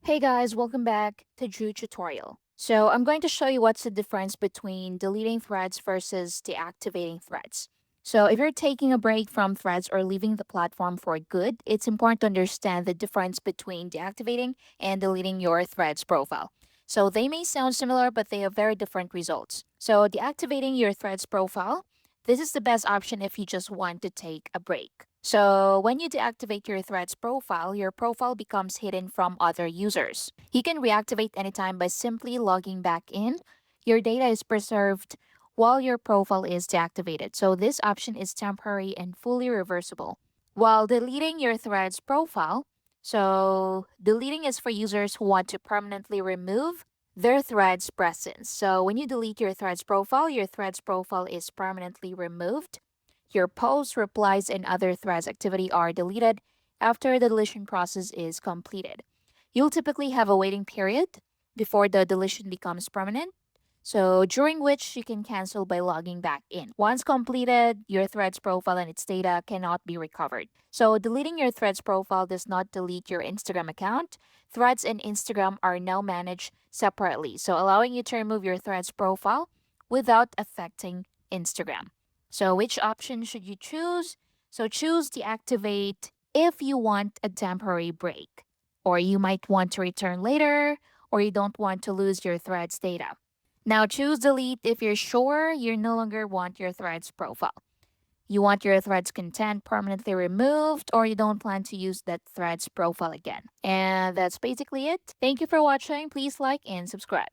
Hey guys, welcome back to Drew Tutorial. So I'm going to show you what's the difference between deleting threads versus deactivating threads. So if you're taking a break from threads or leaving the platform for good, it's important to understand the difference between deactivating and deleting your threads profile. So they may sound similar, but they have very different results. So deactivating your threads profile, this is the best option if you just want to take a break. So, when you deactivate your threads profile, your profile becomes hidden from other users. You can reactivate anytime by simply logging back in. Your data is preserved while your profile is deactivated. So, this option is temporary and fully reversible. While deleting your threads profile, deleting is for users who want to permanently remove their threads presence. So, when you delete your threads profile is permanently removed. Your posts, replies, and other threads activity are deleted after the deletion process is completed. You'll typically have a waiting period before the deletion becomes permanent, so during which you can cancel by logging back in. Once completed, your threads profile and its data cannot be recovered. So deleting your threads profile does not delete your Instagram account. Threads and Instagram are now managed separately, so allowing you to remove your threads profile without affecting Instagram. So, which option should you choose? So, choose deactivate if you want a temporary break, or you might want to return later, or you don't want to lose your threads data. Now, choose delete if you're sure you no longer want your threads profile. You want your threads content permanently removed, or you don't plan to use that threads profile again. And that's basically it. Thank you for watching. Please like and subscribe.